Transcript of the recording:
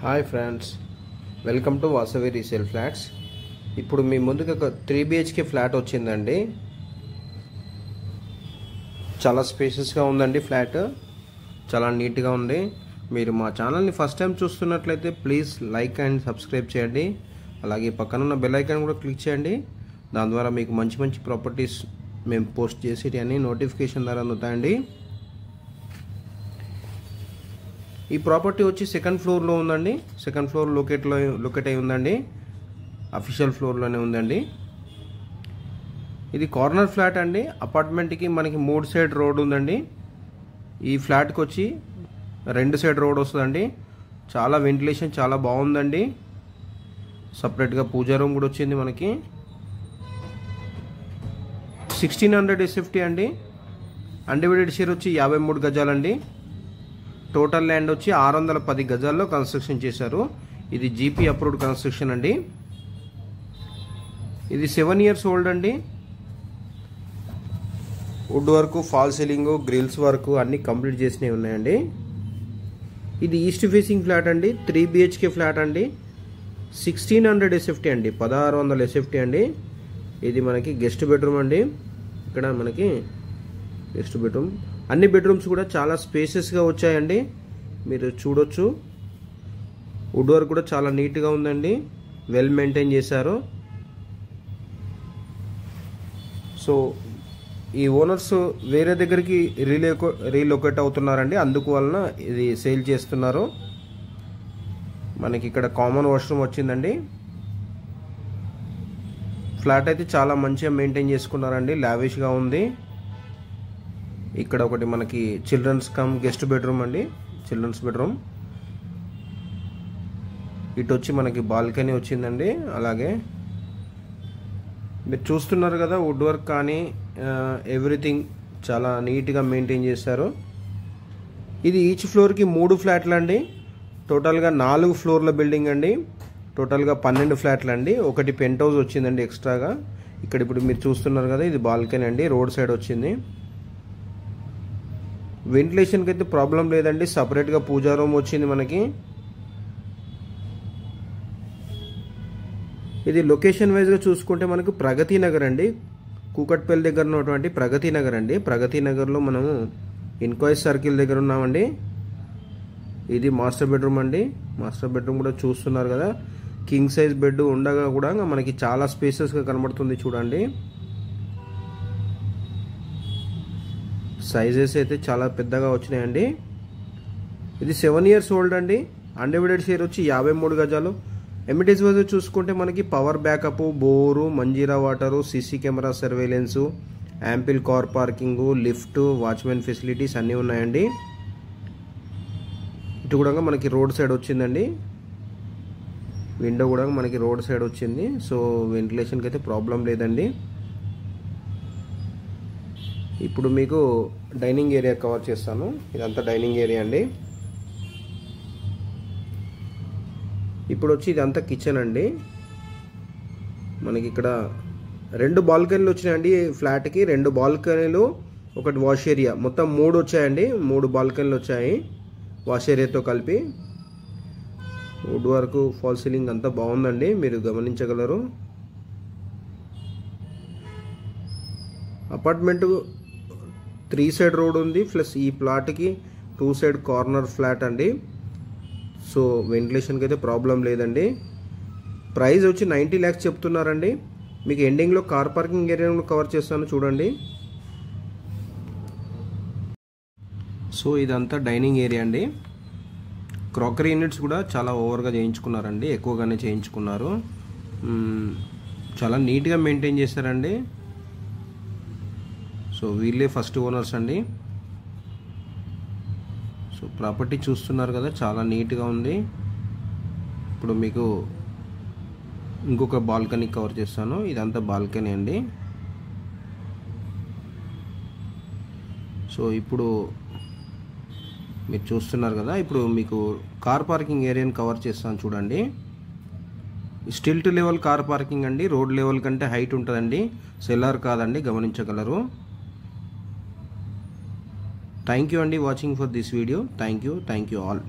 Hi friends, welcome to Vasavi resale flats. ఇప్పుడు మీ ముందుకు ఒక 3 BHK ఫ్లాట్ వచ్చిందండి. చాలా స్పేషియస్గా ఉందండి. ఫ్లాట్ చాలా నీట్గా ఉంది. మీరు మా ఛానల్ని ఫస్ట్ టైం చూస్తున్నట్లయితే ప్లీజ్ లైక్ అండ్ సబ్స్క్రైబ్ చేయండి. అలాగే పక్కన ఉన్న బెల్ ఐకాన్ కూడా క్లిక్ చేయండి. దాని ద్వారా మీకు మంచి మంచి ప్రాపర్టీస్ మేము పోస్ట్ చేసేటి అన్ని నోటిఫికేషన్ ద్వారా అందుతాయండి. ఈ ప్రాపర్టీ వచ్చి సెకండ్ ఫ్లోర్లో ఉందండి. సెకండ్ ఫ్లోర్ లొకేట్ అయి ఉందండి. అఫీషియల్ ఫ్లోర్లోనే ఉందండి. ఇది కార్నర్ ఫ్లాట్ అండి. అపార్ట్మెంట్కి మనకి 3 సైడ్ రోడ్ ఉందండి. ఈ ఫ్లాట్కి వచ్చి 2 సైడ్ రోడ్ వస్తుందండి. చాలా వెంటిలేషన్ చాలా బాగుందండి. సపరేట్గా పూజా రూమ్ కూడా వచ్చింది మనకి. 1600 SFT అండి. అన్డివైడెడ్ షేర్ వచ్చి 53 గజాలండి. టోటల్ ల్యాండ్ వచ్చి 610 గజాల్లో కన్స్ట్రక్షన్ చేశారు. ఇది జీపీ అప్రూవ్డ్ కన్స్ట్రక్షన్ అండి. ఇది 7 years ఓల్డ్ అండి. Wood work, fall ceiling, grills work అన్ని కంప్లీట్ చేసినవి ఉన్నాయండి. ఇది ఈస్ట్ ఫేసింగ్ ఫ్లాట్ అండి. 3 BHK ఫ్లాట్ అండి. 1600 SFT అండి. 1600 SFT అండి. ఇది మనకి గెస్ట్ బెడ్రూమ్ అండి. ఇక్కడ మనకి గెస్ట్ బెడ్రూమ్. అన్ని బెడ్రూమ్స్ కూడా చాలా స్పేసెస్గా వచ్చాయండి. మీరు చూడొచ్చు. వుడ్ వర్క్ కూడా చాలా నీట్గా ఉందండి. వెల్ మెయింటైన్ చేశారు. సో ఈ ఓనర్స్ వేరే దగ్గరికి రీలొకేట్ అవుతున్నారండి. అందుకు వలన ఇది సేల్ చేస్తున్నారు. మనకి ఇక్కడ కామన్ వాష్రూమ్ వచ్చిందండి. ఫ్లాట్ అయితే చాలా మంచిగా మెయింటైన్ చేసుకున్నారండి. లావిష్గా ఉంది. ఇక్కడ ఒకటి మనకి చిల్డ్రన్స్ కమ్ గెస్ట్ బెడ్రూమ్ అండి. Childrens bedroom. ఇటు వచ్చి మనకి బాల్కనీ వచ్చిందండి. అలాగే మీరు చూస్తున్నారు కదా, వుడ్ వర్క్ కానీ ఎవ్రీథింగ్ చాలా నీట్గా మెయింటైన్ చేశారు. ఇది ఈచ్ ఫ్లోర్కి 3 ఫ్లాట్లు అండి. టోటల్గా 4 ఫ్లోర్ల బిల్డింగ్ అండి. టోటల్గా 12 ఫ్లాట్లు అండి. ఒకటి పెంట్ హౌస్ వచ్చిందండి ఎక్స్ట్రాగా. ఇక్కడ ఇప్పుడు మీరు చూస్తున్నారు కదా, ఇది బాల్కనీ అండి. రోడ్ సైడ్ వచ్చింది. వెంటిలేషన్కి అయితే ప్రాబ్లం లేదండి. సపరేట్గా పూజా రూమ్ వచ్చింది మనకి. ఇది లొకేషన్ వైజ్గా చూసుకుంటే మనకు ప్రగతి నగర్ అండి. కూకట్పల్లి దగ్గర ఉన్నటువంటి ప్రగతి నగర్ అండి. ప్రగతి నగర్లో మనము ఇన్క్వైస్ సర్కిల్ దగ్గర ఉన్నామండి. ఇది మాస్టర్ బెడ్రూమ్ అండి. మాస్టర్ బెడ్రూమ్ కూడా చూస్తున్నారు కదా. కింగ్ సైజ్ బెడ్ ఉండగా కూడా మనకి చాలా స్పేసెస్గా కనబడుతుంది చూడండి. సైజెస్ అయితే చాలా పెద్దగా వచ్చినాయండి. ఇది 7 years ఓల్డ్ అండి. అన్డివైడెడ్ షేర్ వచ్చి 53 గజాలు. ఎమిటీస్ వైజ్ చూసుకుంటే మనకి power backup, bore, Manjira water, CC camera surveillance, ample car parking, lift, watchmen facilities అన్నీ ఉన్నాయండి. ఇటు కూడా మనకి రోడ్ సైడ్ వచ్చిందండి. విండో కూడా మనకి రోడ్ సైడ్ వచ్చింది. సో వెంటిలేషన్కి అయితే ప్రాబ్లం లేదండి. ఇప్పుడు మీకు డైనింగ్ ఏరియా కవర్ చేస్తాను. ఇదంతా డైనింగ్ ఏరియా అండి. ఇప్పుడు వచ్చి ఇదంతా కిచెన్ అండి. మనకి ఇక్కడ 2 బాల్కనీలు వచ్చినాయండి. ఫ్లాట్కి 2 బాల్కనీలు, ఒకటి వాష్ ఏరియా, మొత్తం 3 వచ్చాయండి. 3 బాల్కనీలు వచ్చాయి వాష్ ఏరియాతో కలిపి. వుడ్ వర్క్, ఫాల్ సీలింగ్ అంతా బాగుందండి. మీరు గమనించగలరు. అపార్ట్మెంట్ 3 సైడ్ రోడ్ ఉంది. ప్లస్ ఈ ప్లాట్కి 2 సైడ్ కార్నర్ ఫ్లాట్ అండి. సో వెంటిలేషన్కి అయితే ప్రాబ్లం లేదండి. ప్రైస్ వచ్చి 90 lakhs చెప్తున్నారండి. మీకు ఎండింగ్లో కార్ పార్కింగ్ ఏరియాను కవర్ చేస్తాను చూడండి. సో ఇదంతా డైనింగ్ ఏరియా అండి. క్రాకరీ యూనిట్స్ కూడా చాలా ఓవర్గా చేయించుకున్నారండి. ఎక్కువగానే చేయించుకున్నారు. చాలా నీట్గా మెయింటైన్ చేస్తారండి. సో వీళ్ళే ఫస్ట్ ఓనర్స్ అండి. సో ప్రాపర్టీ చూస్తున్నారు కదా, చాలా నీట్గా ఉంది. ఇప్పుడు మీకు ఇంకొక బాల్కనీ కవర్ చేస్తాను. ఇదంతా బాల్కనీ అండి. సో ఇప్పుడు మీరు చూస్తున్నారు కదా, ఇప్పుడు మీకు కార్ పార్కింగ్ ఏరియాని కవర్ చేస్తాను చూడండి. స్టిల్ట్ లెవెల్ కార్ పార్కింగ్ అండి. రోడ్ లెవెల్ కంటే హైట్ ఉంటుందండి. సెల్లార్ కాదండి, గమనించగలరు. Thank you and watching for this video. Thank you all.